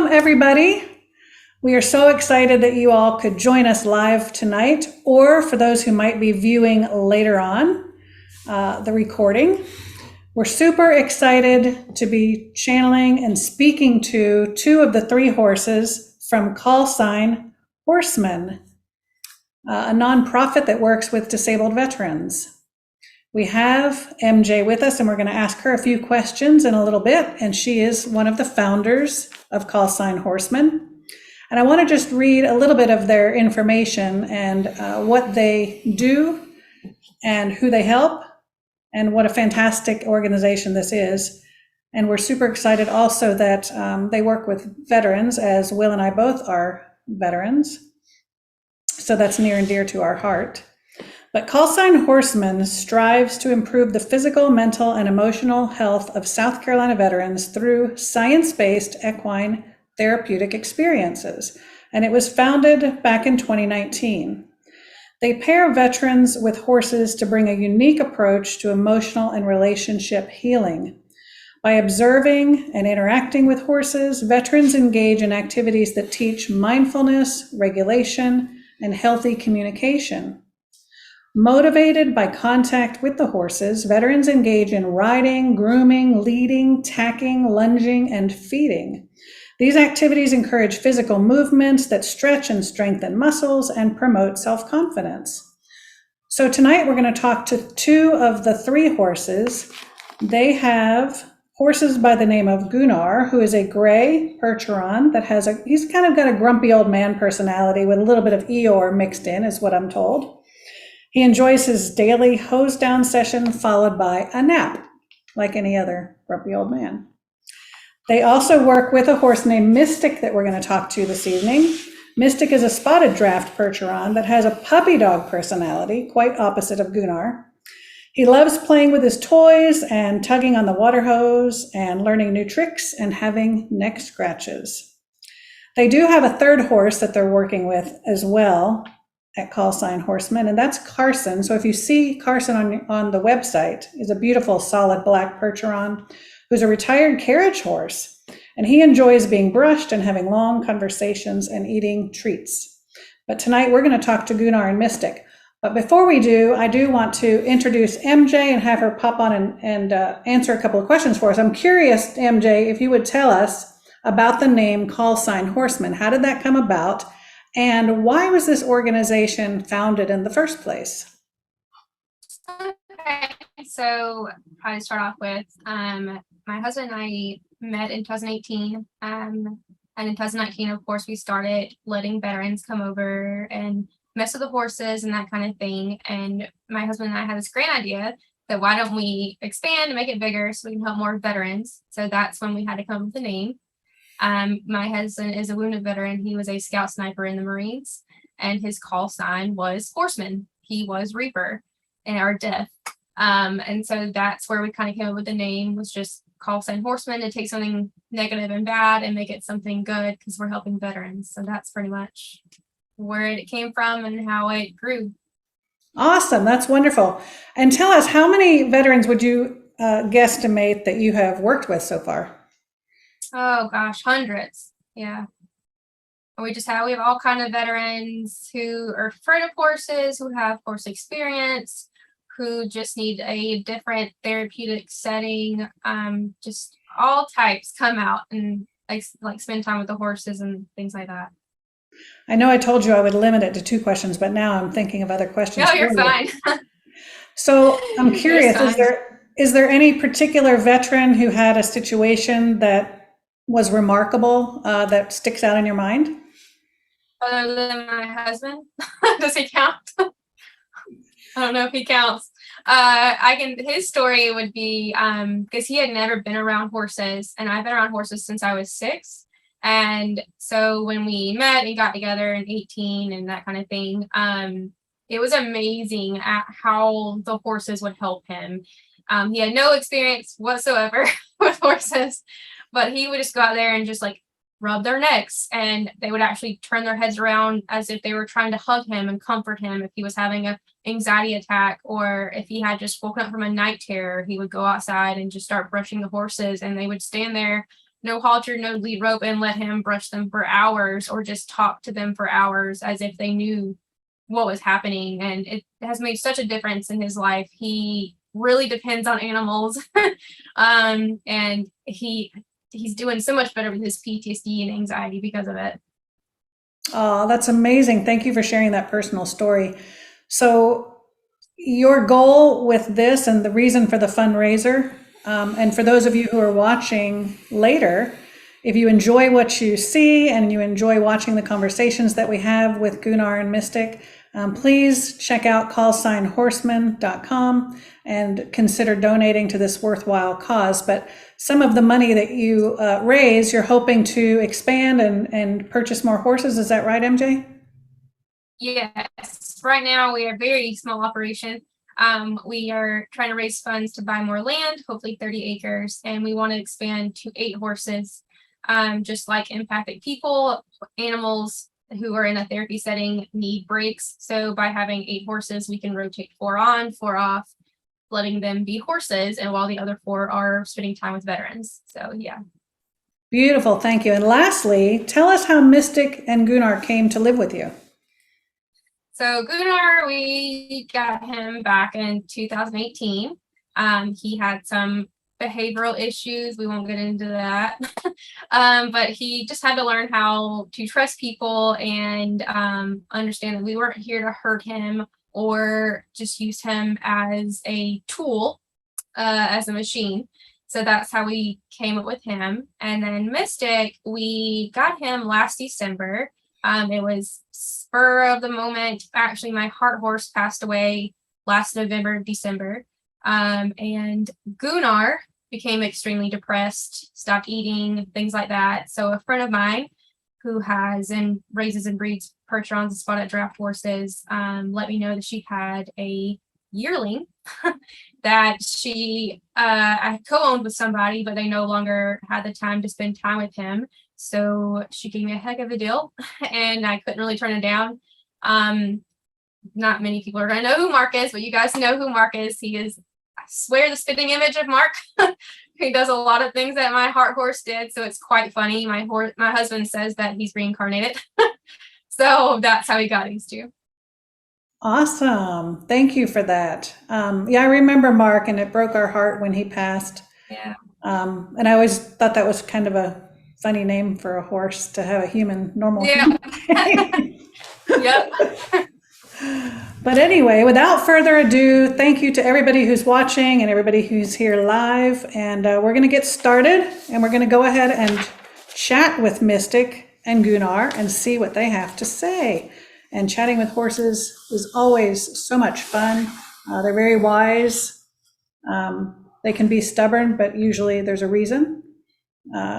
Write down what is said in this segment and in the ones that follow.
Welcome, everybody. We are so excited that you all could join us live tonight, or for those who might be viewing later on the recording. We're super excited to be channeling and speaking to two of the three horses from Call Sign Horsemen, a nonprofit that works with disabled veterans. We have MJ with us, and we're going to ask her a few questions in a little bit, and she is one of the founders of Call Sign Horsemen. And I want to just read a little bit of their information and what they do and who they help and what a fantastic organization this is. And we're super excited also that they work with veterans, as Will and I both are veterans. So that's near and dear to our heart. But Call Sign Horsemen strives to improve the physical, mental, and emotional health of South Carolina veterans through science-based equine therapeutic experiences. And it was founded back in 2019. They pair veterans with horses to bring a unique approach to emotional and relationship healing. By observing and interacting with horses, veterans engage in activities that teach mindfulness, regulation, and healthy communication. Motivated by contact with the horses, veterans engage in riding, grooming, leading, tacking, lunging, and feeding. These activities encourage physical movements that stretch and strengthen muscles and promote self-confidence. So tonight we're going to talk to two of the three horses. They have horses by the name of Gunnar, who is a gray percheron that he's kind of got a grumpy old man personality with a little bit of Eeyore mixed in, is what I'm told. He enjoys his daily hose down session followed by a nap, like any other grumpy old man. They also work with a horse named Mystic that we're going to talk to this evening. Mystic is a spotted draft percheron that has a puppy dog personality, quite opposite of Gunnar. He loves playing with his toys and tugging on the water hose and learning new tricks and having neck scratches. They do have a third horse that they're working with as well at Call Sign Horsemen, and that's Carson. So if you see Carson on the website, is a beautiful solid black percheron who's a retired carriage horse, and he enjoys being brushed and having long conversations and eating treats. But tonight we're going to talk to Gunnar and Mystic. But before we do, I do want to introduce MJ and have her pop on and answer a couple of questions for us. I'm curious, MJ, if you would tell us about the name Call Sign Horsemen. How did that come about? And why was this organization founded in the first place? Okay, so I start off with my husband and I met in 2018. And in 2019, of course, we started letting veterans come over and mess with the horses and that kind of thing. And my husband and I had this great idea that why don't we expand and make it bigger so we can help more veterans? So that's when we had to come up with the name. My husband is a wounded veteran. He was a scout sniper in the Marines, and his call sign was Horseman. He was Reaper in our death. And so that's where we kind of came up with the name, was just Call Sign Horseman, to take something negative and bad and make it something good because we're helping veterans. So that's pretty much where it came from and how it grew. Awesome. That's wonderful. And tell us, how many veterans would you guesstimate that you have worked with so far? Oh gosh, hundreds. Yeah. We have all kind of veterans who are afraid of horses, who have horse experience, who just need a different therapeutic setting. Just all types come out and like spend time with the horses and things like that. I know I told you I would limit it to 2 questions, but now I'm thinking of other questions. No, you're fine. So I'm curious, is there any particular veteran who had a situation that was remarkable that sticks out in your mind? Other than my husband? Does he count? I don't know if he counts. His story would be, because he had never been around horses, and I've been around horses since I was 6. And so when we met and got together in 18 and that kind of thing, it was amazing at how the horses would help him. He had no experience whatsoever with horses, but he would just go out there and just like rub their necks, and they would actually turn their heads around as if they were trying to hug him and comfort him if he was having an anxiety attack, or if he had just woken up from a night terror. He would go outside and just start brushing the horses, and they would stand there no halter, no lead rope, and let him brush them for hours or just talk to them for hours as if they knew what was happening. And it has made such a difference in his life. He really depends on animals. And he's doing so much better with his PTSD and anxiety because of it. Oh, that's amazing. Thank you for sharing that personal story. So, your goal with this and the reason for the fundraiser, and for those of you who are watching later, if you enjoy what you see and you enjoy watching the conversations that we have with Gunnar and Mystic, please check out callsignhorsemen.com and consider donating to this worthwhile cause. But some of the money that you raise, you're hoping to expand and purchase more horses. Is that right, MJ? Yes, right now we are a very small operation. We are trying to raise funds to buy more land, hopefully 30 acres, and we want to expand to 8 horses. Just like empathic people, animals who are in a therapy setting need breaks. So by having 8 horses, we can rotate 4 on, 4 off, letting them be horses, and while the other 4 are spending time with veterans. So yeah. Beautiful, thank you. And lastly, tell us how Mystic and Gunnar came to live with you. So Gunnar, we got him back in 2018. He had some behavioral issues. We won't get into that. But he just had to learn how to trust people and understand that we weren't here to hurt him or just use him as a tool, as a machine. So that's how we came up with him. And then Mystic, we got him last December. It was spur of the moment. Actually, my heart horse passed away last November, December. And Gunnar became extremely depressed, stopped eating, things like that. So a friend of mine who has and raises and breeds percherons and spotted draft horses let me know that she had a yearling that she I co-owned with somebody, but they no longer had the time to spend time with him. So she gave me a heck of a deal, and I couldn't really turn it down. Not many people are going to know who Mark is, but you guys know who Mark is. He is, I swear, the spitting image of Mark. He does a lot of things that my heart horse did, so it's quite funny. My husband says that he's reincarnated. So that's how he got these 2. Awesome. Thank you for that. Yeah, I remember Mark, and it broke our heart when he passed. Yeah. And I always thought that was kind of a funny name for a horse to have a human, normal Yeah. human. Yep. But anyway, without further ado, thank you to everybody who's watching and everybody who's here live. And we're going to get started, and we're going to go ahead and chat with Mystic and Gunnar and see what they have to say. And chatting with horses is always so much fun. They're very wise. They can be stubborn, but usually there's a reason.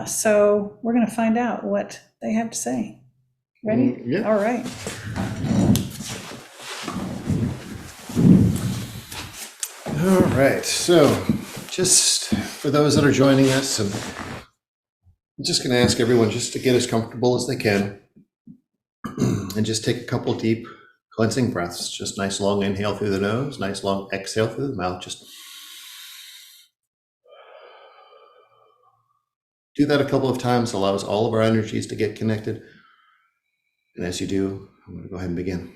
So we're going to find out what they have to say. Ready? Yeah. All right. All right. So just for those that are joining us, I'm just going to ask everyone just to get as comfortable as they can and just take a couple deep cleansing breaths. Just nice long inhale through the nose, nice long exhale through the mouth. Just do that a couple of times, allows all of our energies to get connected. And as you do, I'm going to go ahead and begin.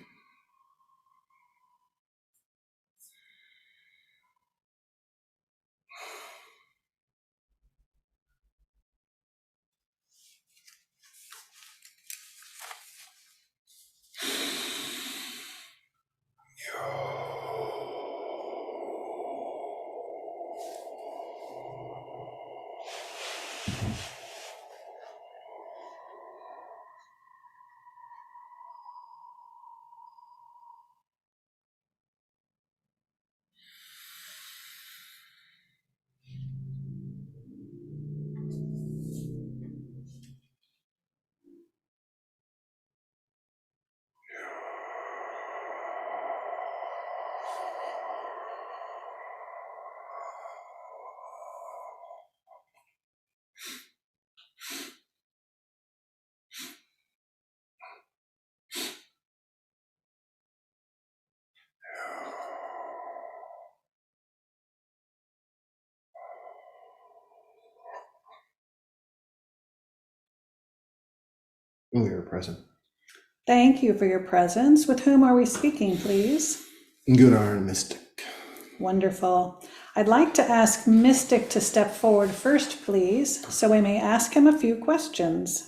We are present. Thank you for your presence. With whom are we speaking, please? Gunnar and Mystic. Wonderful. I'd like to ask Mystic to step forward first, please, so we may ask him a few questions.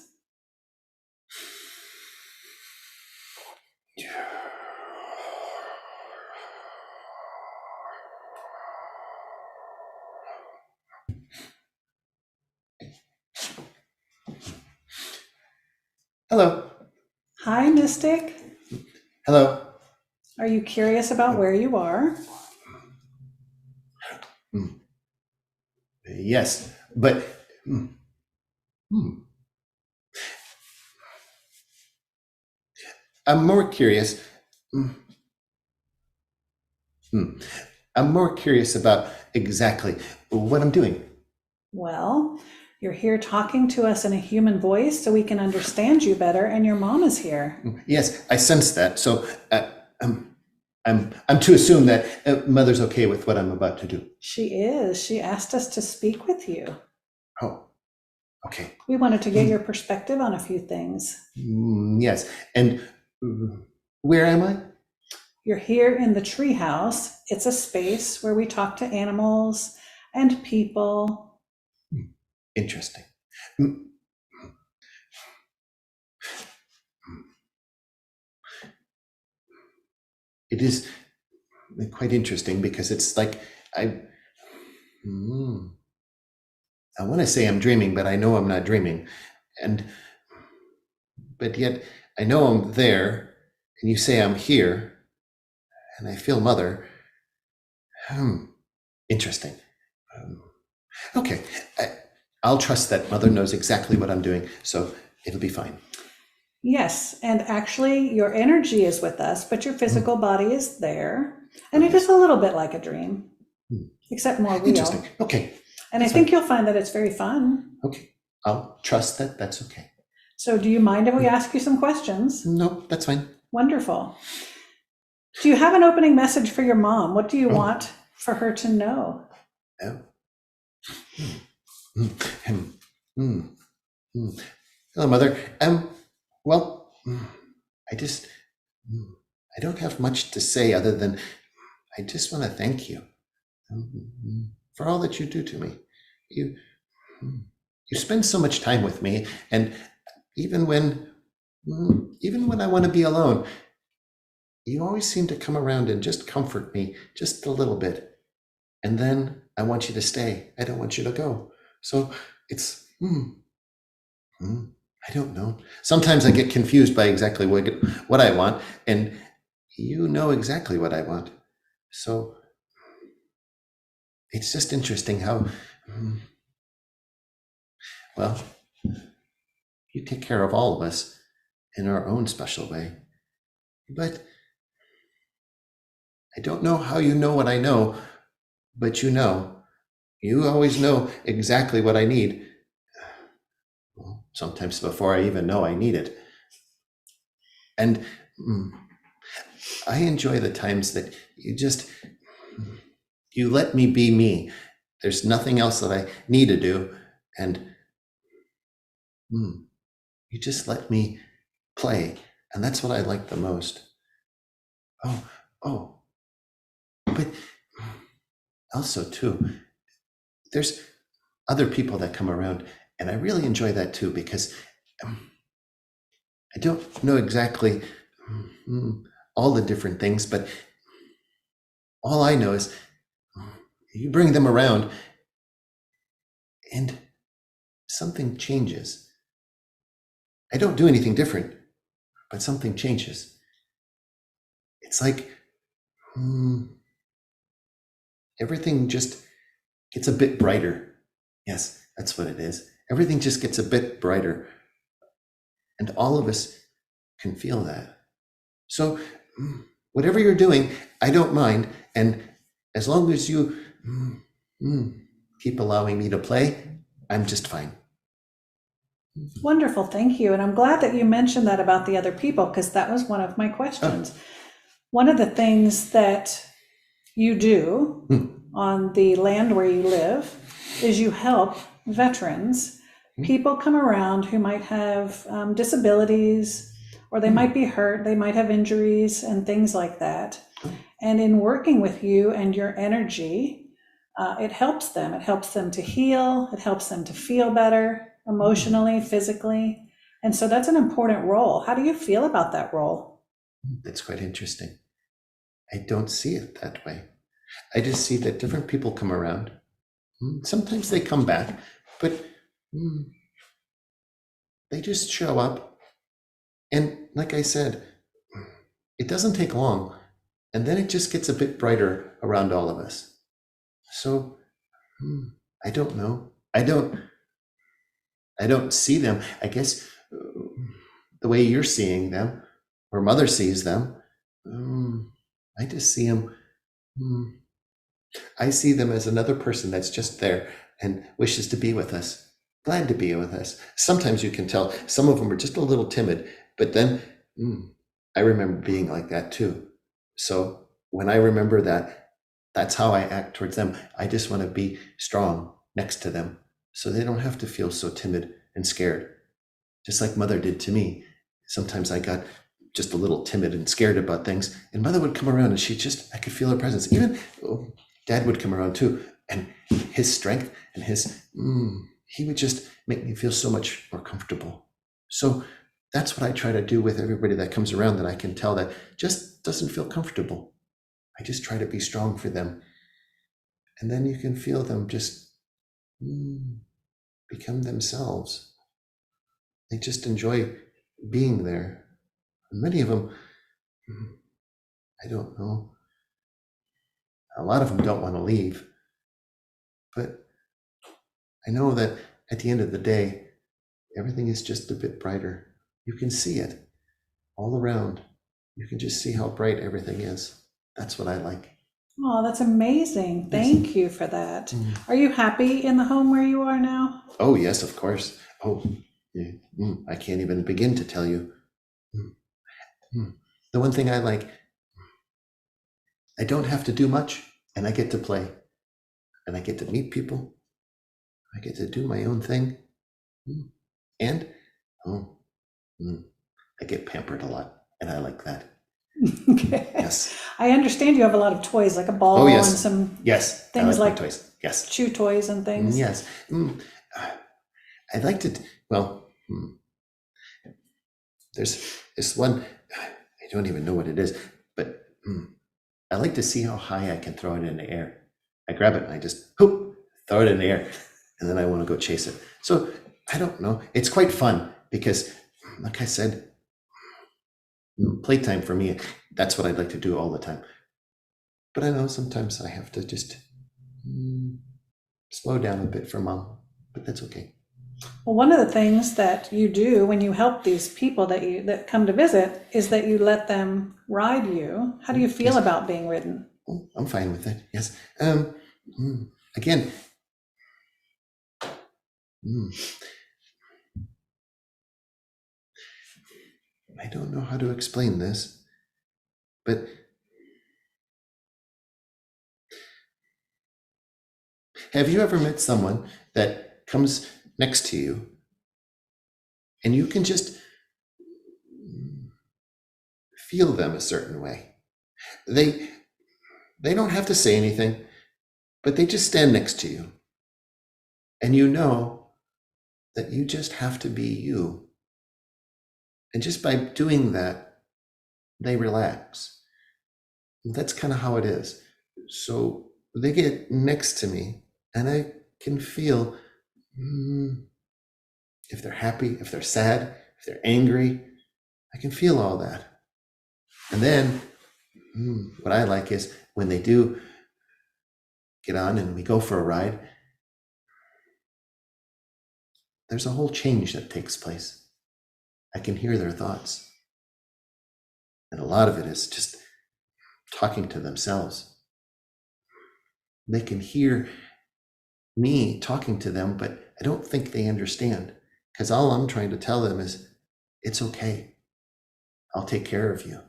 Hello. Hi, Mystic. Hello. Are you curious about where you are? Yes, but I'm more curious. I'm more curious about exactly what I'm doing. Well, you're here talking to us in a human voice so we can understand you better, and your mom is here. Yes, I sense that. So I'm to assume that Mother's okay with what I'm about to do. She is. She asked us to speak with you. Oh, okay. We wanted to get your perspective on a few things. Yes, and where am I? You're here in the treehouse. It's a space where we talk to animals and people. Interesting. It is quite interesting because it's like I want to say I'm dreaming, but I know I'm not dreaming, but yet I know I'm there, and you say I'm here, and I feel Mother. Interesting. Okay, I'll trust that Mother knows exactly what I'm doing, so it'll be fine. Yes, and actually your energy is with us, but your physical body is there. And it is a little bit like a dream, except more real. Interesting. Okay. And I think you'll find that it's very fun. Okay, I'll trust that that's okay. So do you mind if we ask you some questions? No, that's fine. Wonderful. Do you have an opening message for your mom? What do you want for her to know? Hello, Mother. Well, I don't have much to say other than I just want to thank you for all that you do to me. You spend so much time with me, and even when I want to be alone, you always seem to come around and just comfort me just a little bit. And then I want you to stay. I don't want you to go. So it's, I don't know. Sometimes I get confused by exactly what I want, and you know exactly what I want. So it's just interesting how, well, you take care of all of us in our own special way. But I don't know how you know what I know, but you always know exactly what I need. Well, sometimes before I even know I need it. And I enjoy the times that you let me be me. There's nothing else that I need to do. And you just let me play. And that's what I like the most. Oh, but also too, there's other people that come around, and I really enjoy that too, because I don't know exactly all the different things, but all I know is you bring them around and something changes. I don't do anything different, but something changes. It's like everything just gets a bit brighter. Yes, that's what it is. Everything just gets a bit brighter. And all of us can feel that. So whatever you're doing, I don't mind. And as long as you keep allowing me to play, I'm just fine. Wonderful, thank you. And I'm glad that you mentioned that about the other people, because that was one of my questions. One of the things that you do on the land where you live is you help veterans people come around who might have disabilities, or they might be hurt, they might have injuries and things like that. And in working with you and your energy, it helps them. It helps them to heal. It helps them to feel better emotionally, physically. And so that's an important role. How do you feel about that role? That's quite interesting. I don't see it that way. I just see that different people come around. Sometimes they come back, but they just show up. And like I said, it doesn't take long. And then it just gets a bit brighter around all of us. So I don't know. I don't see them. I guess the way you're seeing them, or Mother sees them, I just see them. I see them as another person that's just there and wishes to be with us, glad to be with us. Sometimes you can tell some of them are just a little timid, but then I remember being like that too. So when I remember that, that's how I act towards them. I just want to be strong next to them so they don't have to feel so timid and scared. Just like Mother did to me. Sometimes I got just a little timid and scared about things, and Mother would come around and I could feel her presence. Even Dad would come around too, and his strength and he would just make me feel so much more comfortable. So that's what I try to do with everybody that comes around that I can tell that just doesn't feel comfortable. I just try to be strong for them. And then you can feel them just become themselves. They just enjoy being there. And many of them, I don't know. A lot of them don't want to leave. But I know that at the end of the day, everything is just a bit brighter. You can see it all around. You can just see how bright everything is. That's what I like. Oh, that's amazing. Thank you for that. Are you happy in the home where you are now? Oh, yes, of course. Oh, yeah. I can't even begin to tell you. The one thing I like, I don't have to do much, and I get to play, and I get to meet people. I get to do my own thing. And, I get pampered a lot, and I like that. Okay. Yes. I understand you have a lot of toys, like a ball and some things like toys. Yes. chew toys and things. Yes. I'd like to, there's this one, I don't even know what it is, but I like to see how high I can throw it in the air. I grab it and I just throw it in the air, and then I want to go chase it. So I don't know. It's quite fun because, like I said, playtime for me, that's what I'd like to do all the time. But I know sometimes I have to just slow down a bit for Mom, but that's okay. Well, one of the things that you do when you help these people that come to visit is that you let them ride you. How do you feel about being ridden? Oh, I'm fine with that. Yes. Again, I don't know how to explain this, but have you ever met someone that comes next to you and you can just feel them a certain way? They don't have to say anything, but they just stand next to you. And you know that you just have to be you. And just by doing that, they relax. That's kind of how it is. So they get next to me and I can feel if they're happy, if they're sad, if they're angry. I can feel all that. And then what I like is when they do get on and we go for a ride, there's a whole change that takes place. I can hear their thoughts. And a lot of it is just talking to themselves. They can hear me talking to them, but I don't think they understand, because all I'm trying to tell them is, it's okay. I'll take care of you.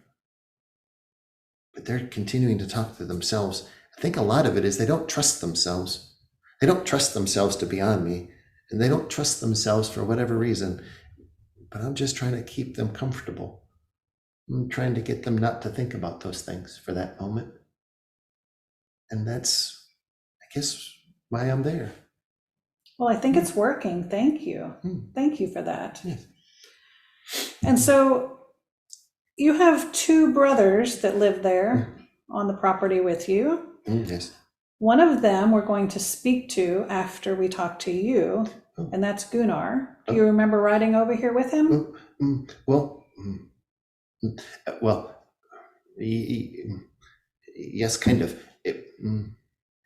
But they're continuing to talk to themselves. I think a lot of it is they don't trust themselves. They don't trust themselves to be on me. and they don't trust themselves for whatever reason, but I'm just trying to keep them comfortable. I'm trying to get them not to think about those things for that moment. And that's, I guess, why I'm there. Well, I think it's working. Thank you. Hmm. Thank you for that. Yes. And so you have 2 brothers that live there on the property with you. Yes. One of them we're going to speak to after we talk to you, Oh. and that's Gunnar. Do you remember riding over here with him? Well, yes, kind of.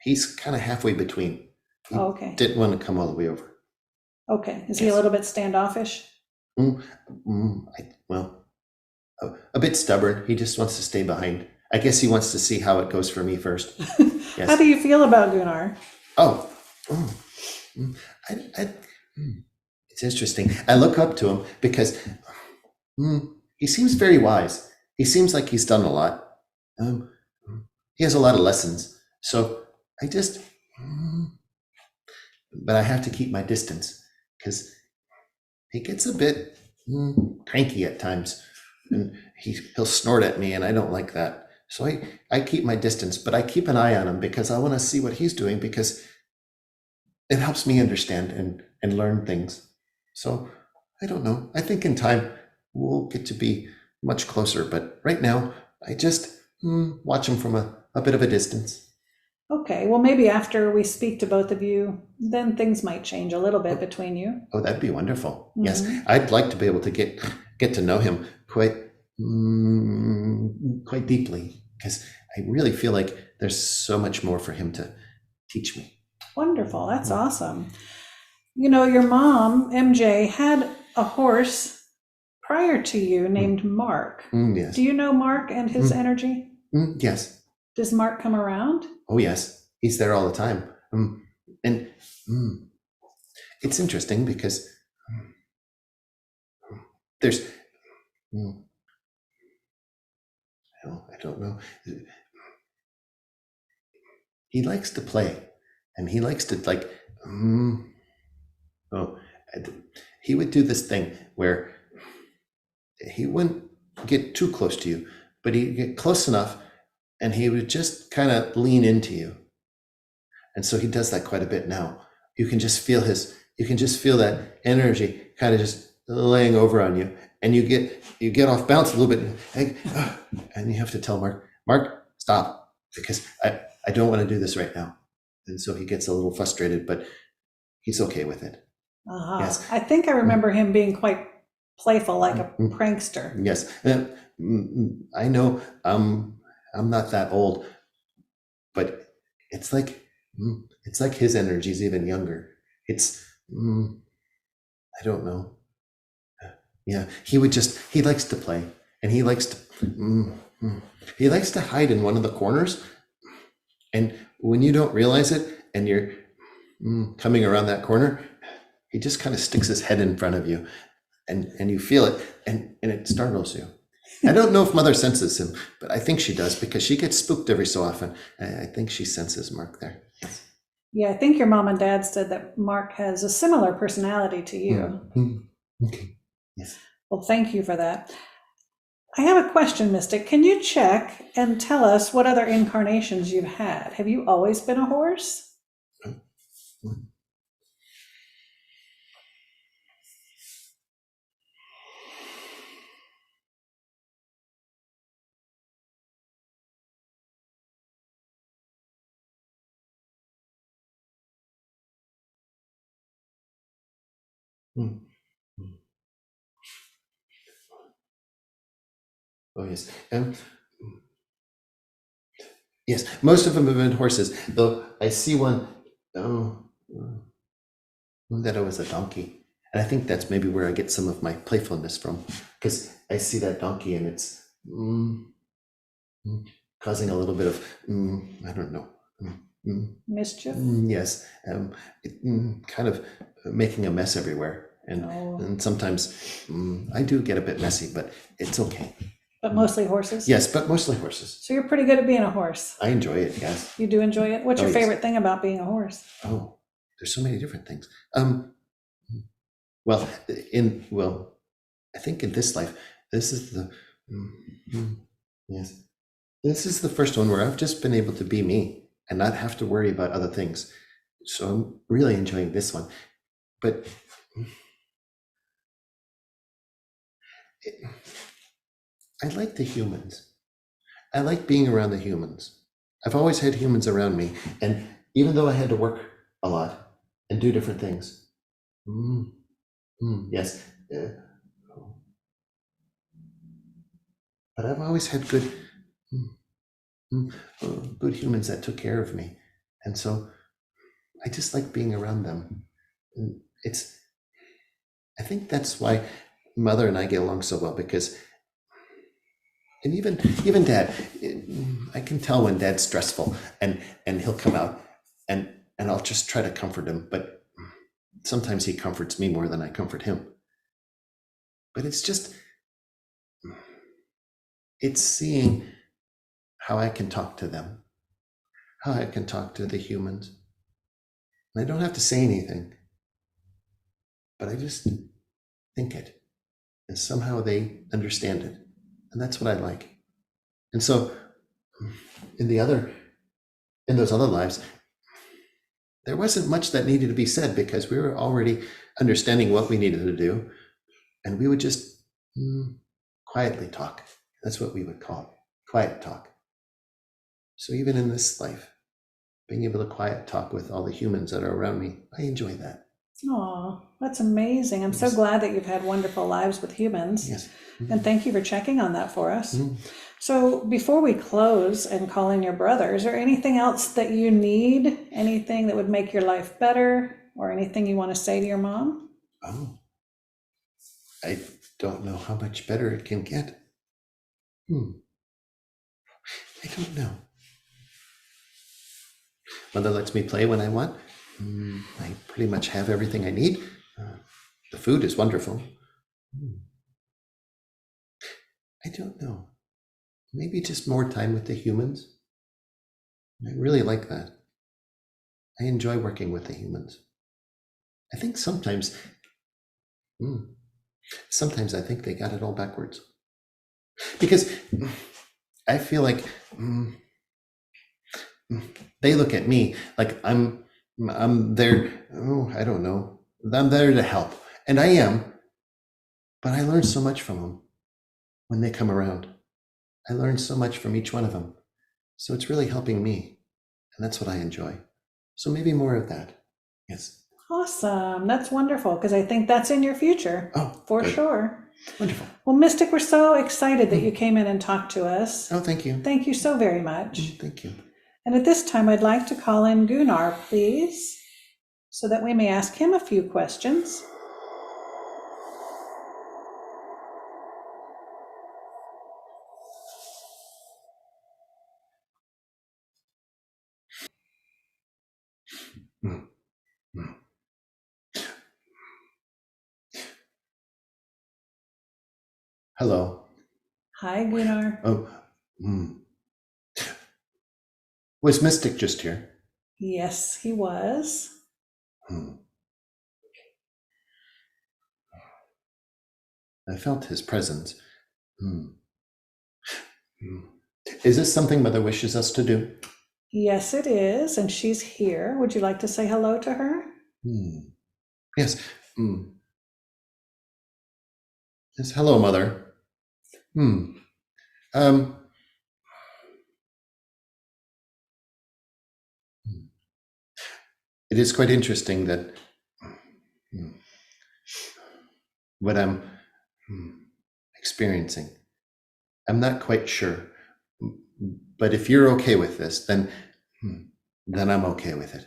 He's kind of halfway between. He Oh, okay. didn't want to come all the way over. Okay. Is he Yes. a little bit standoffish? A bit stubborn. He just wants to stay behind. I guess he wants to see how it goes for me first. Yes. How do you feel about Gunnar? It's interesting. I look up to him because he seems very wise. He seems like he's done a lot. He has a lot of lessons. So I just, but I have to keep my distance because he gets a bit cranky at times, and he'll snort at me, and I don't like that. So I keep my distance, but I keep an eye on him because I want to see what he's doing, because it helps me understand and learn things. So I don't know. I think in time we'll get to be much closer, but right now I just watch him from a bit of a distance. Okay, well, maybe after we speak to both of you, then things might change a little bit between you. Oh, that'd be wonderful. Mhm. Yes, I'd like to be able to get to know him quite deeply, because I really feel like there's so much more for him to teach me. Wonderful, that's awesome. You know, your mom, MJ, had a horse prior to you named Mark. Yes. Do you know Mark and his energy? Yes. Does Mark come around? Oh, yes. He's there all the time. And it's interesting because there's, I don't know. He likes to play, and he likes to he would do this thing where he wouldn't get too close to you, but he'd get close enough and he would just kind of lean into you. And so he does that quite a bit now. You can just feel that energy kind of just laying over on you, and you get off balance a little bit, and you have to tell Mark, stop, because I don't want to do this right now. And so he gets a little frustrated, but he's okay with it. Uh-huh. Yes. I think I remember him being quite playful, like a prankster. Yes. I know I'm not that old, but it's like his energy is even younger. It's I don't know. Yeah, he likes to play, and he likes to hide in one of the corners, and when you don't realize it and you're coming around that corner, he just kind of sticks his head in front of you, and you feel it, and it startles you. I don't know if Mother senses him, but I think she does, because she gets spooked every so often. I think she senses Mark there. Yes. Yeah, I think your mom and dad said that Mark has a similar personality to you. Okay. Yes. Well, thank you for that. I have a question, Mystic. Can you check and tell us what other incarnations you've had? Have you always been a horse? Oh, yes. Yes, most of them have been horses, though I see one that I was a donkey. And I think that's maybe where I get some of my playfulness from, because I see that donkey and it's causing a little bit of, I don't know. Mischief? Yes, kind of making a mess everywhere. And sometimes I do get a bit messy, but it's okay. But mostly horses? Yes, but mostly horses. So you're pretty good at being a horse. I enjoy it, yes. You do enjoy it? What's your yes. favorite thing about being a horse? Oh, there's so many different things. Well, I think in this life, this is the yes, this is the first one where I've just been able to be me and not have to worry about other things. So I'm really enjoying this one. But I like the humans. I like being around the humans. I've always had humans around me, and even though I had to work a lot and do different things, yes, but I've always had good humans that took care of me, and so I just like being around them. And I think that's why Mother and I get along so well, because, and even Dad, I can tell when Dad's stressful, and he'll come out, and I'll just try to comfort him, but sometimes he comforts me more than I comfort him. But it's seeing how I can talk to them, how I can talk to the humans. And I don't have to say anything, but I just think it, and somehow they understand it. And that's what I like. And so in those other lives, there wasn't much that needed to be said, because we were already understanding what we needed to do. And we would just quietly talk. That's what we would call it, quiet talk. So even in this life, being able to quiet talk with all the humans that are around me, I enjoy that. Oh, that's amazing. I'm so glad that you've had wonderful lives with humans. Yes. And thank you for checking on that for us. So before we close and call in your brother, is there anything else that you need? Anything that would make your life better, or anything you want to say to your mom? Oh, I don't know how much better it can get. I don't know. Mother lets me play when I want. I pretty much have everything I need. The food is wonderful. I don't know. Maybe just more time with the humans. I really like that. I enjoy working with the humans. I think sometimes I think they got it all backwards. Because I feel like they look at me like I'm there. Oh, I don't know. I'm there to help, and I am. But I learn so much from them when they come around. I learn so much from each one of them. So it's really helping me, and that's what I enjoy. So maybe more of that. Yes. Awesome. That's wonderful, because I think that's in your future. Oh, for good. sure. Wonderful. Well, Mystic, we're so excited that you came in and talked to us. Oh, thank you. Thank you so very much. Thank you. And at this time, I'd like to call in Gunnar, please, so that we may ask him a few questions. Hello. Hi, Gunnar. Oh, was Mystic just here? Yes, he was. I felt his presence. Is this something Mother wishes us to do? Yes, it is, and she's here. Would you like to say hello to her? Yes. Yes. Hello, Mother. It is quite interesting that what I'm experiencing, I'm not quite sure. But if you're okay with this, then I'm okay with it.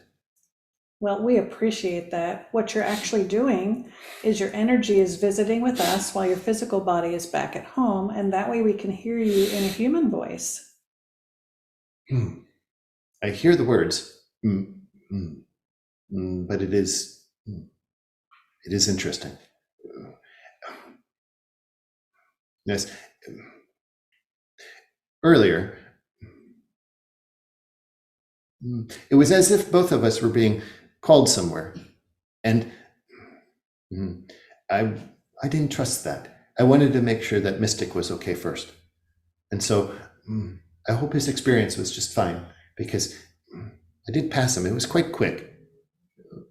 Well, we appreciate that. What you're actually doing is your energy is visiting with us while your physical body is back at home, and that way we can hear you in a human voice. I hear the words, but it is interesting. Yes. Earlier, it was as if both of us were being called somewhere, and I didn't trust that. I wanted to make sure that Mystic was okay first. And so I hope his experience was just fine, because I did pass him. It was quite quick,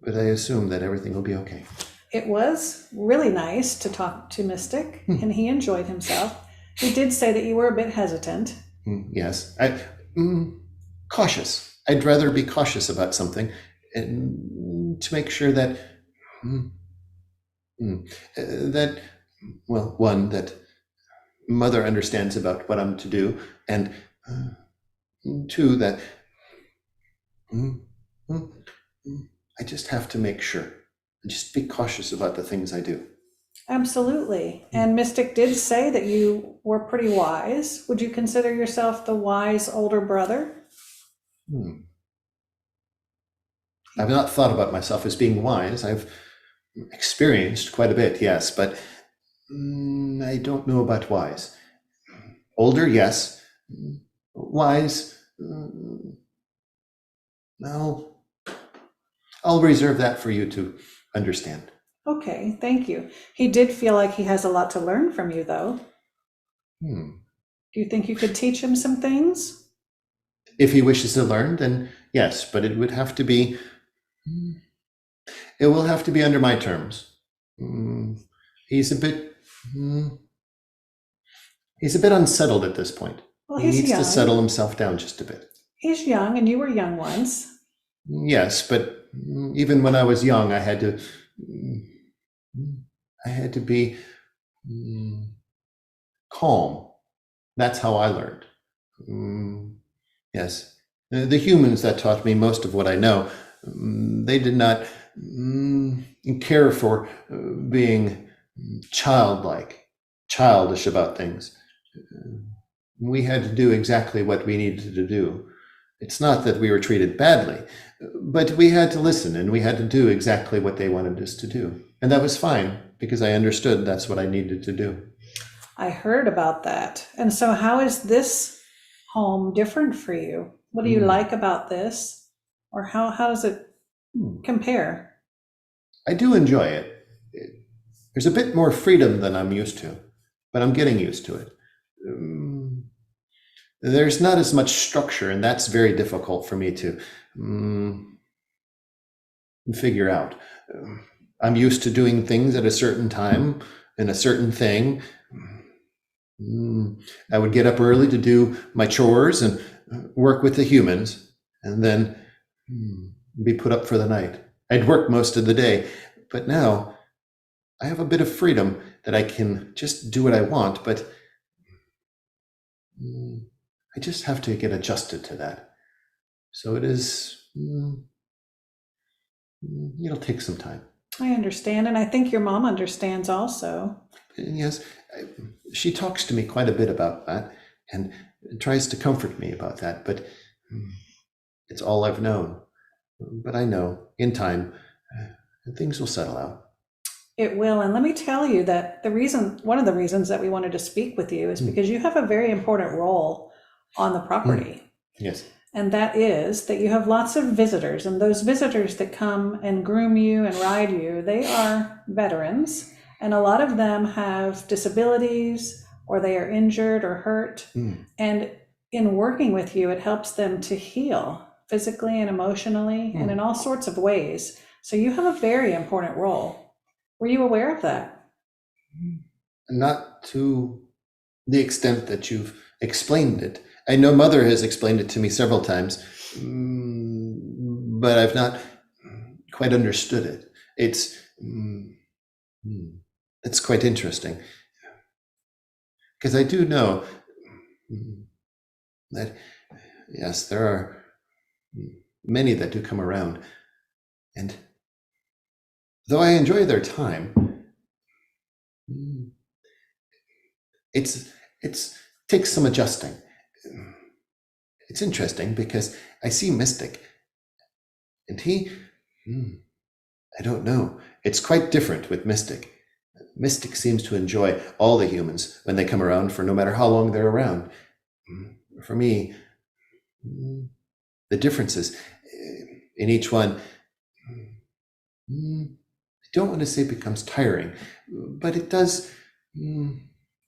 but I assume that everything will be okay. It was really nice to talk to Mystic, and he enjoyed himself. He did say that you were a bit hesitant. Yes. Cautious. I'd rather be cautious about something, and to make sure that that, well, one, that Mother understands about what I'm to do, and two, that I just have to make sure and just be cautious about the things I do. Absolutely. And Mystic did say that you were pretty wise. Would you consider yourself the wise older brother? I've not thought about myself as being wise. I've experienced quite a bit, yes, but I don't know about wise. Older, yes. Wise, I'll reserve that for you to understand. Okay, thank you. He did feel like he has a lot to learn from you, though. Do you think you could teach him some things? If he wishes to learn, then yes, but it would have to be, it will have to be under my terms. He's a bit unsettled at this point. Well, He he's needs young. to settle himself down just a bit. He's young, and you were young once. Yes, but even when I was young, I had to be calm. That's how I learned. Yes, the humans that taught me most of what I know, they did not care for being childish about things. We had to do exactly what we needed to do. It's not that we were treated badly, but we had to listen, and we had to do exactly what they wanted us to do. And that was fine, because I understood that's what I needed to do. I heard about that. And so how is this home different for you? What do you like about this? Or how does it compare? I do enjoy it. There's a bit more freedom than I'm used to, but I'm getting used to it. There's not as much structure, and that's very difficult for me to figure out. I'm used to doing things at a certain time and a certain thing. I would get up early to do my chores and work with the humans, and then be put up for the night. I'd work most of the day, but now I have a bit of freedom that I can just do what I want, but I just have to get adjusted to that. So it is, it'll take some time. I understand, and I think your mom understands also. Yes, she talks to me quite a bit about that and tries to comfort me about that, but it's all I've known. But I know in time, things will settle out. It will, and let me tell you that one of the reasons that we wanted to speak with you is because you have a very important role on the property. Yes. And that is that you have lots of visitors, and those visitors that come and groom you and ride you, they are veterans, and a lot of them have disabilities, or they are injured or hurt. And in working with you, it helps them to heal physically and emotionally and in all sorts of ways. So you have a very important role. Were you aware of that? Not to the extent that you've explained it. I know Mother has explained it to me several times, but I've not quite understood it. It's quite interesting, because I do know that, yes, there are many that do come around, and though I enjoy their time, it's takes some adjusting. It's interesting because I see Mystic, and he, I don't know, it's quite different with Mystic. Mystic seems to enjoy all the humans when they come around, for no matter how long they're around. For me, the differences in each one, don't want to say becomes tiring, but it does,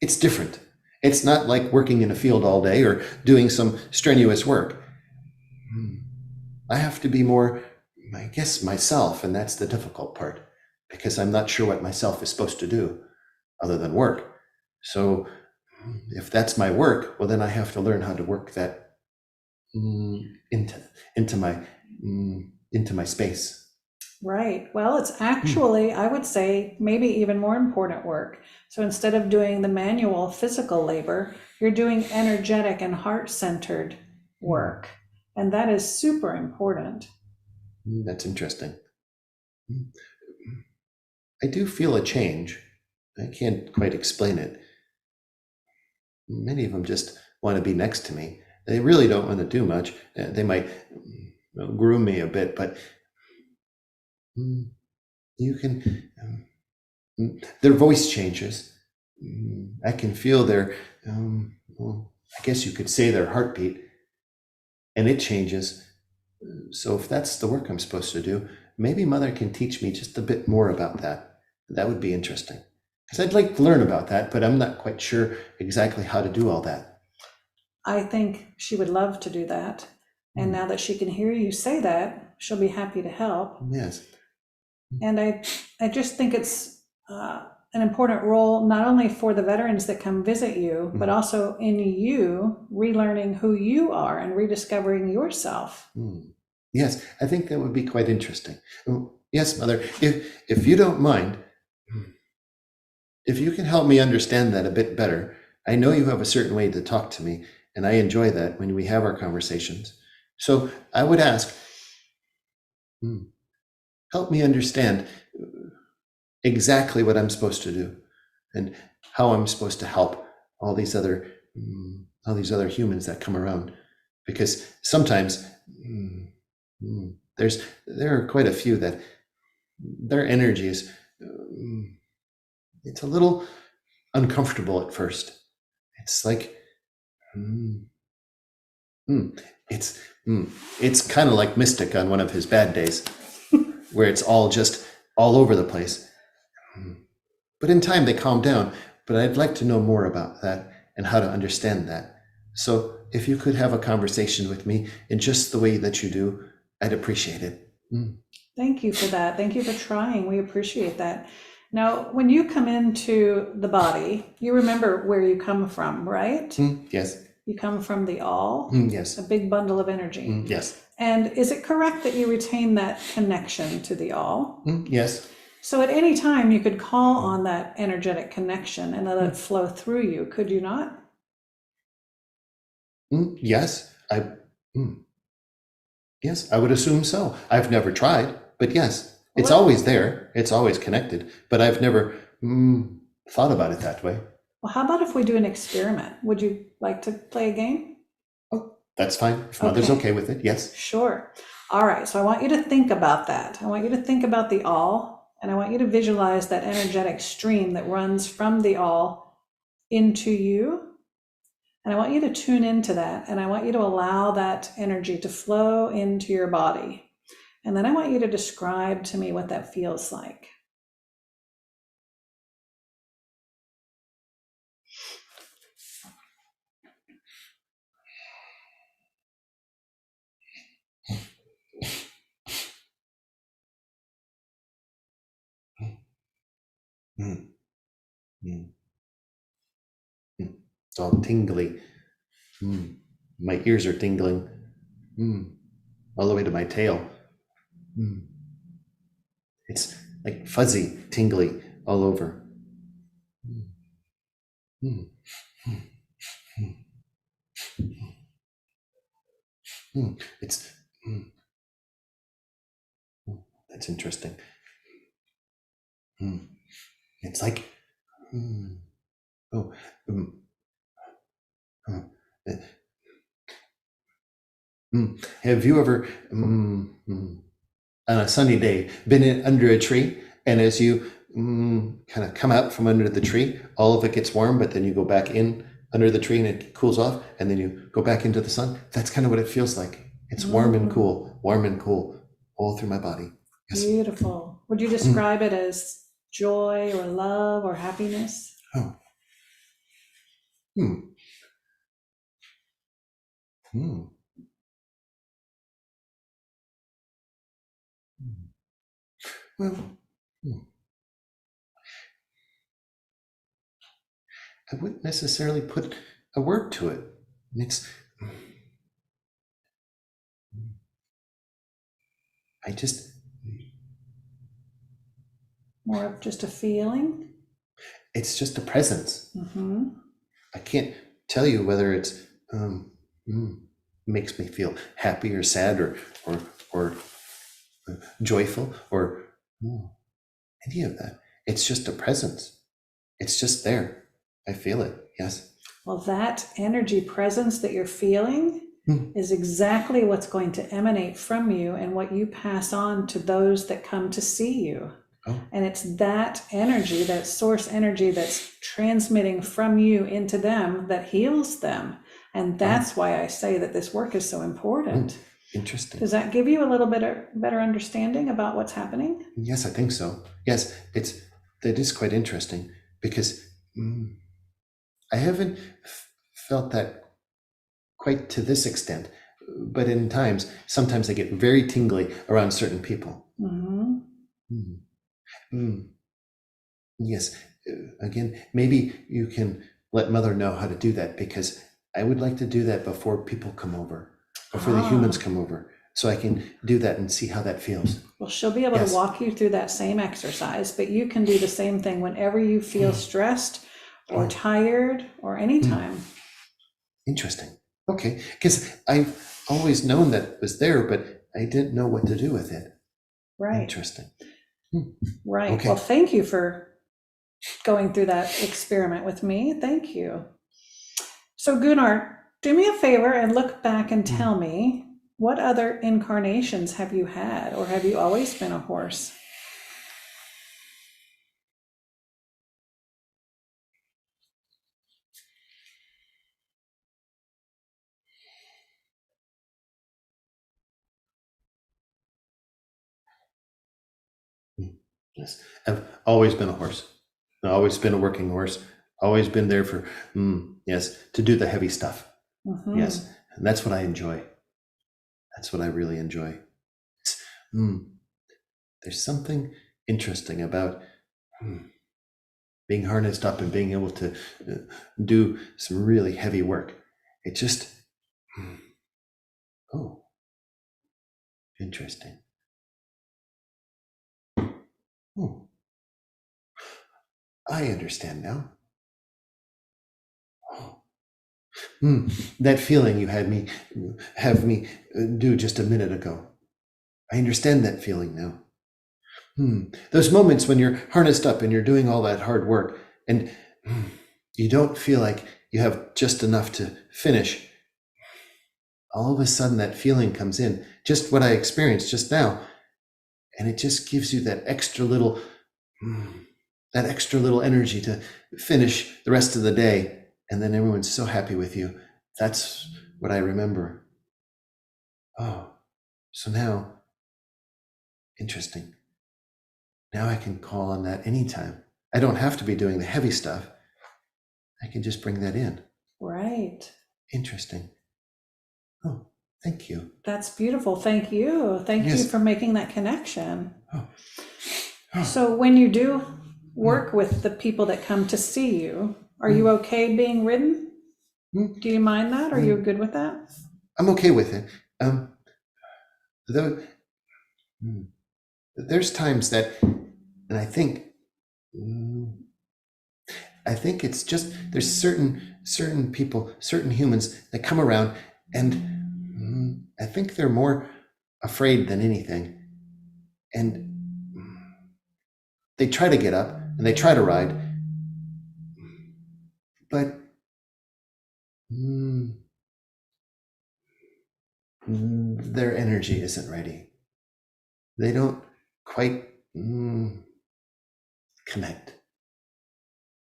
it's different. It's not like working in a field all day or doing some strenuous work. I have to be more, I guess, myself, and that's the difficult part, because I'm not sure what myself is supposed to do other than work. So if that's my work, well, then I have to learn how to work that into my space. Right. Well, it's actually, I would say, maybe even more important work. So instead of doing the manual physical labor, you're doing energetic and heart-centered work. And that is super important. That's interesting. I do feel a change. I can't quite explain it. Many of them just want to be next to me. They really don't want to do much. They might groom me a bit, but you can, their voice changes. I can feel their, well, I guess you could say their heartbeat, and it changes. So if that's the work I'm supposed to do, maybe Mother can teach me just a bit more about that. That would be interesting. Because I'd like to learn about that, but I'm not quite sure exactly how to do all that. I think she would love to do that. And now that she can hear you say that, she'll be happy to help. Yes. And I just think it's an important role, not only for the veterans that come visit you, but also in you relearning who you are and rediscovering yourself. Yes, I think that would be quite interesting. Yes, Mother, if you don't mind, if you can help me understand that a bit better. I know you have a certain way to talk to me, and I enjoy that when we have our conversations. So I would ask, help me understand exactly what I'm supposed to do and how I'm supposed to help all these other humans that come around. Because sometimes there are quite a few that their energy is it's a little uncomfortable at first. It's like it's kind of like Mystic on one of his bad days, where it's all over the place. But in time they calm down. But I'd like to know more about that and how to understand that. So if you could have a conversation with me in just the way that you do, I'd appreciate it. Thank you for that. Thank you for trying. We appreciate that. Now, when you come into the body, you remember where you come from, right? Yes. You come from the all, yes. A big bundle of energy. Yes. And is it correct that you retain that connection to the all? Yes. So at any time you could call on that energetic connection and let it flow through you, could you not? Yes. Yes, I would assume so. I've never tried, but yes. It's always there. It's always connected, but I've never thought about it that way. Well, how about if we do an experiment? Would you like to play a game? Oh, that's fine. If Mother's okay with it, yes. Sure. All right, so I want you to think about that. I want you to think about the all, and I want you to visualize that energetic stream that runs from the all into you. And I want you to tune into that, and I want you to allow that energy to flow into your body. And then I want you to describe to me what that feels like. It's all tingly. My ears are tingling. All the way to my tail. It's like fuzzy, tingly all over. It's that's interesting. It's like have you ever on a sunny day been under a tree, and as you kind of come out from under the tree, all of it gets warm, but then you go back in under the tree and it cools off, and then you go back into the sun? That's kind of what it feels like. It's warm and cool all through my body. Yes. Beautiful. Would you describe it as joy or love or happiness? Oh. Hmm. Hmm. Well, hmm. I wouldn't necessarily put a word to it. It's, I just, More of just a feeling? it's just a presence. Mm-hmm. I can't tell you whether it's makes me feel happy or sad or joyful or any of that. It's just a presence. It's just there. I feel it. Yes. Well, that energy presence that you're feeling Hmm. is exactly what's going to emanate from you and what you pass on to those that come to see you. Oh. And it's that energy, that source energy that's transmitting from you into them that heals them. And that's why I say that this work is so important. Interesting. Does that give you a little bit of better understanding about what's happening? Yes, I think so. Yes, that is quite interesting because I haven't felt that quite to this extent, but sometimes I get very tingly around certain people. Mm-hmm. Yes, again, maybe you can let Mother know how to do that, because I would like to do that before people come over, before the humans come over, so I can do that and see how that feels. Well, she'll be able to walk you through that same exercise, but you can do the same thing whenever you feel stressed or tired or anytime. Interesting. Okay, because I've always known that it was there, but I didn't know what to do with it. Right. Interesting. Right. Okay. Well, thank you for going through that experiment with me. Thank you. So Gunnar, do me a favor and look back and tell me, what other incarnations have you had, or have you always been a horse? Yes, I've always been a horse. I've always been a working horse. Always been there for yes, to do the heavy stuff. Mm-hmm. Yes, and that's what I enjoy. That's what I really enjoy. It's, there's something interesting about being harnessed up and being able to do some really heavy work. It just oh, interesting. Oh, I understand now. That feeling you had me have me do just a minute ago. I understand that feeling now. Those moments when you're harnessed up and you're doing all that hard work and you don't feel like you have just enough to finish. All of a sudden that feeling comes in, just what I experienced just now. And it just gives you that extra little energy to finish the rest of the day. And then everyone's so happy with you. That's what I remember. Oh, so now, interesting. Now I can call on that anytime. I don't have to be doing the heavy stuff. I can just bring that in. Right. Interesting. Oh, thank you. That's beautiful. Thank you. Thank you for making that connection. So when you do work with the people that come to see you, are you okay being ridden? Do you mind that? Are you good with that? I'm okay with it. There's times that, and I think it's just there's certain people, certain humans that come around, and I think they're more afraid than anything, and they try to get up and they try to ride, but their energy isn't ready. They don't quite connect.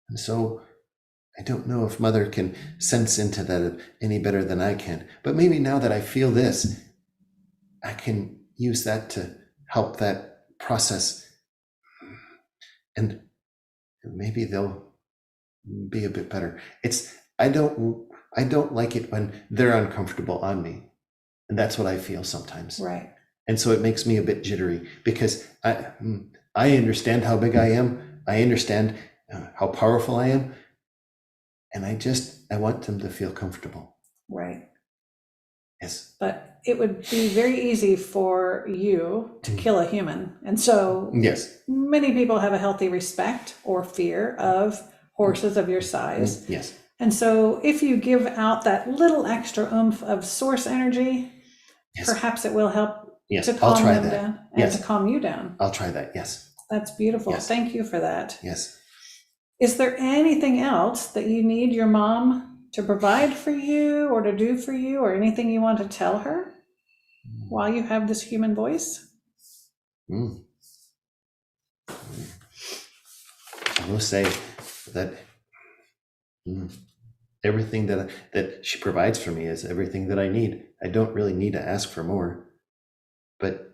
And so I don't know if Mother can sense into that any better than I can. But maybe now that I feel this, I can use that to help that process, and maybe they'll be a bit better. I don't like it when they're uncomfortable on me, and that's what I feel sometimes. Right. And so it makes me a bit jittery, because I understand how big I am. I understand how powerful I am, and I want them to feel comfortable. Right. Yes. But it would be very easy for you to kill a human. And so Yes. many people have a healthy respect or fear of horses of your size. Yes. And so if you give out that little extra oomph of source energy, Yes. perhaps it will help Yes. to I'll calm try them that. down and Yes. to calm you down. I'll try that. Yes. That's beautiful. Yes. Thank you for that. Yes. Is there anything else that you need your mom to provide for you or to do for you, or anything you want to tell her while you have this human voice? I will say that everything that she provides for me is everything that I need. I don't really need to ask for more, but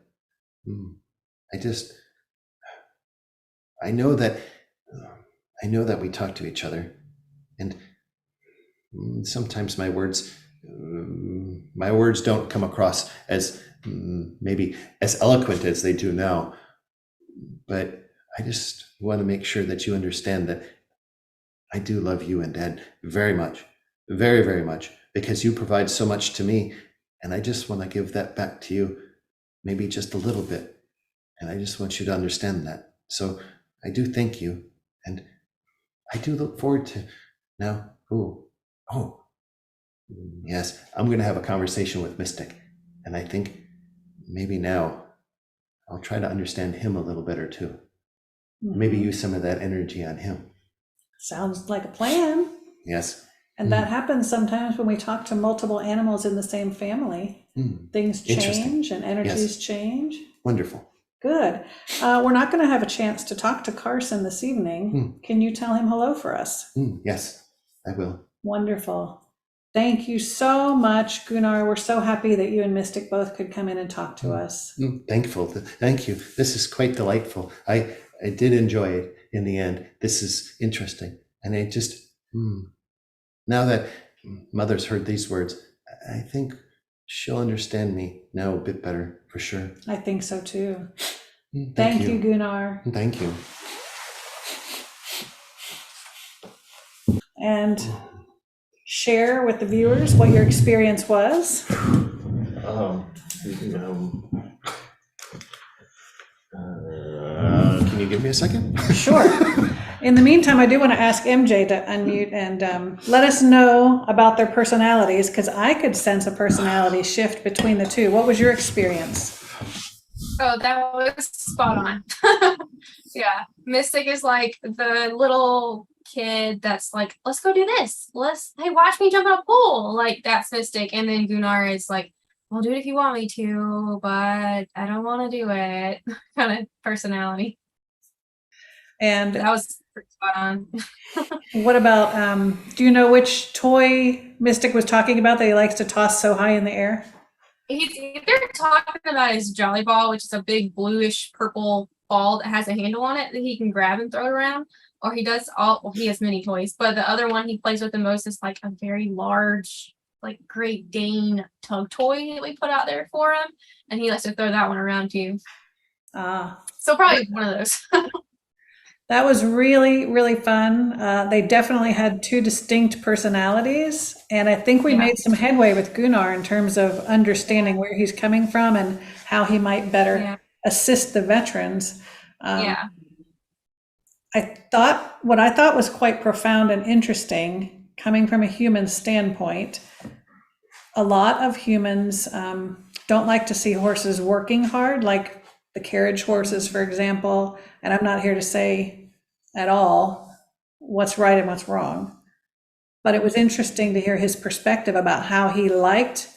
I know that we talk to each other, and sometimes my words don't come across as maybe as eloquent as they do now, but I just want to make sure that you understand that I do love you and Dad very much, very, very much, because you provide so much to me, and I just want to give that back to you, maybe just a little bit, and I just want you to understand that. So I do thank you, and I do look forward to now. Yes, I'm going to have a conversation with Mystic, and I think maybe now I'll try to understand him a little better too. Maybe use some of that energy on him. Sounds like a plan. Yes. And that happens sometimes when we talk to multiple animals in the same family. Things change and energies change. Wonderful. Good. We're not going to have a chance to talk to Carson this evening. Can you tell him hello for us? Yes, I will. Wonderful. Thank you so much, Gunnar. We're so happy that you and Mystic both could come in and talk to us. Thankful. Thank you. This is quite delightful. I did enjoy it in the end. This is interesting. And I just, now that Mother's heard these words, I think she'll understand me now a bit better, for sure. I think so too. Thank you, Gunnar. Thank you. And share with the viewers what your experience was. Can you give me a second? Sure. In the meantime, I do want to ask MJ to unmute and let us know about their personalities, because I could sense a personality shift between the two. What was your experience? Oh, that was spot on. Yeah. Mystic is like the little kid that's like, let's go do this. Hey, watch me jump in a pool. Like, that's Mystic. And then Gunnar is like, I'll do it if you want me to, but I don't want to do it. Kind of personality. And that was pretty spot on. What about, do you know which toy Mystic was talking about that he likes to toss so high in the air? He's either talking about his Jolly Ball, which is a big bluish purple ball that has a handle on it that he can grab and throw around, or he has many toys, but the other one he plays with the most is like a very large, like Great Dane tug toy that we put out there for him, and he likes to throw that one around too. So probably one of those. That was really, really fun. They definitely had two distinct personalities, and I think we made some headway with Gunnar in terms of understanding where he's coming from and how he might better assist the veterans. What I thought was quite profound and interesting, coming from a human standpoint, a lot of humans don't like to see horses working hard, like the carriage horses, for example. And I'm not here to say at all what's right and what's wrong, but it was interesting to hear his perspective about how he liked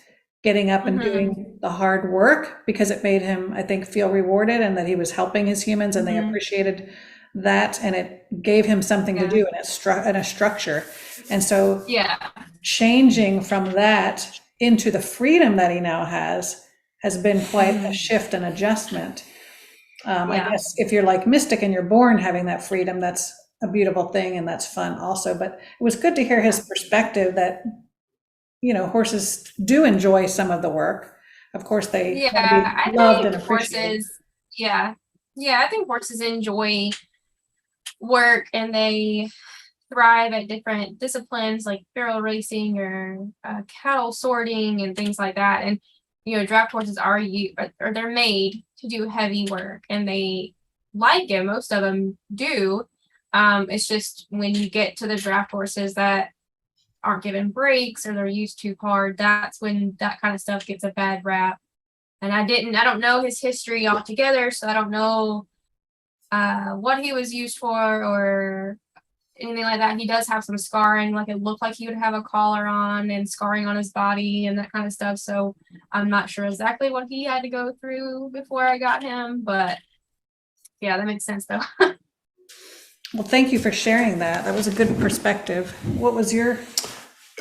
getting up and doing the hard work, because it made him, I think, feel rewarded, and that he was helping his humans and they appreciated that, and it gave him something to do and a structure. And so changing from that into the freedom that he now has been quite a shift and adjustment. I Yeah. guess if you're like Mystic and you're born having that freedom, that's a beautiful thing and that's fun also. But it was good to hear his perspective that, horses do enjoy some of the work. Of course, they Yeah, want to be I loved and think appreciated. horses, yeah. Yeah, I think horses enjoy work and they thrive at different disciplines like barrel racing or cattle sorting and things like that. And draft horses or they're made to do heavy work, and they like it. Most of them do. It's just when you get to the draft horses that aren't given breaks or they're used too hard, that's when that kind of stuff gets a bad rap. And I don't know his history altogether, so I don't know what he was used for or anything like that. He does have some scarring, like it looked like he would have a collar on and scarring on his body and that kind of stuff. So I'm not sure exactly what he had to go through before I got him, but yeah, that makes sense though. Well, thank you for sharing that. That was a good perspective. What was your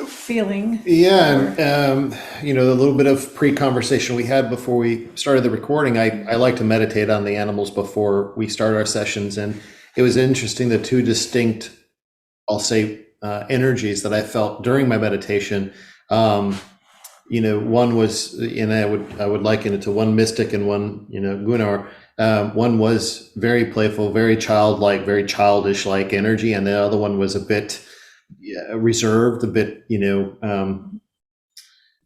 feeling? Yeah, and the little bit of pre-conversation we had before we started the recording, I like to meditate on the animals before we start our sessions, and it was interesting, the two distinct, I'll say, energies that I felt during my meditation. One was, and I would liken it to one Mystic and one, Gunnar. One was very playful, very childlike, very childish-like energy, and the other one was a bit reserved, a bit,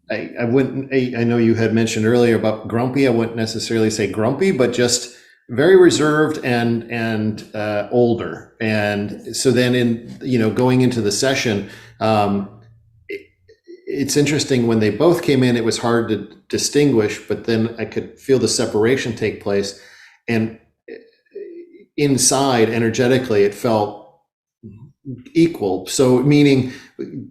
I wouldn't, I know you had mentioned earlier about grumpy. I wouldn't necessarily say grumpy, but just very reserved and older. And so then going into the session, it's interesting, when they both came in, it was hard to distinguish, but then I could feel the separation take place. And inside, energetically, it felt equal. So meaning,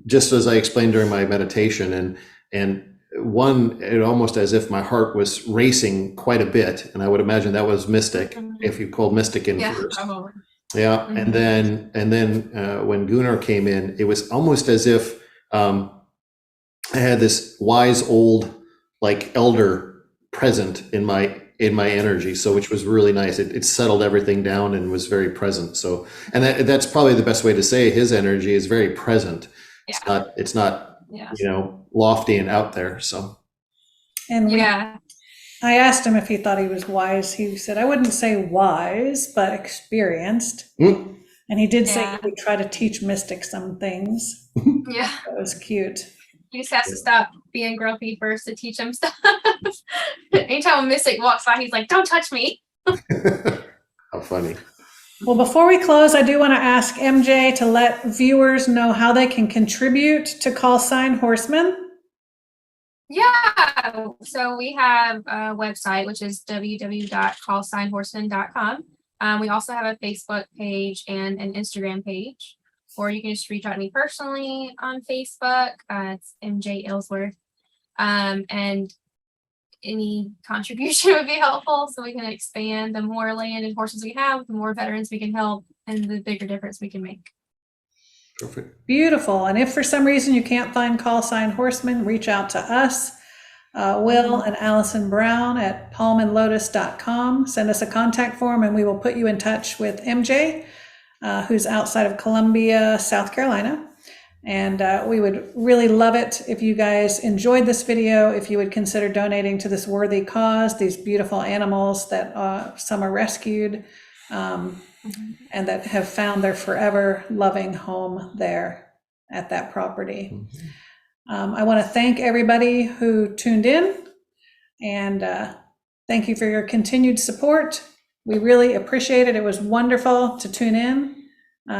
just as I explained during my meditation, and one, it almost as if my heart was racing quite a bit. And I would imagine that was Mystic, if you called Mystic in first. Probably. Yeah. And then when Gunnar came in, it was almost as if I had this wise old, like, elder present in my energy, so which was really nice. It settled everything down and was very present. So, and that's probably the best way to say his energy is very present. Yeah. It's not lofty and out there. So, And Yeah. I asked him if he thought he was wise. He said, I wouldn't say wise, but experienced. And he did say he would try to teach Mystic some things. Yeah. That was cute. He just has to stop being grumpy first to teach him stuff. Anytime a Mystic walks by, he's like, don't touch me. How funny. Well, before we close, I do want to ask MJ to let viewers know how they can contribute to Call Sign Horsemen. Yeah, so we have a website, which is www.callsignhorsemen.com. We also have a Facebook page and an Instagram page, or you can just reach out to me personally on Facebook. It's MJ Ellsworth. And any contribution would be helpful, so we can expand. The more land and horses we have, the more veterans we can help, and the bigger difference we can make. Perfect. Beautiful. And if for some reason you can't find Call Sign Horsemen, reach out to us, Will and Allison Brown at palmandlotus.com. Send us a contact form and we will put you in touch with MJ, who's outside of Columbia, South Carolina. And we would really love it if you guys enjoyed this video, if you would consider donating to this worthy cause, these beautiful animals that some are rescued, and that have found their forever loving home there at that property. I want to thank everybody who tuned in, and thank you for your continued support. We really appreciate it. It was wonderful to tune in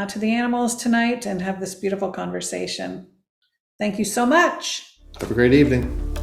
to the animals tonight and have this beautiful conversation. Thank you so much. Have a great evening.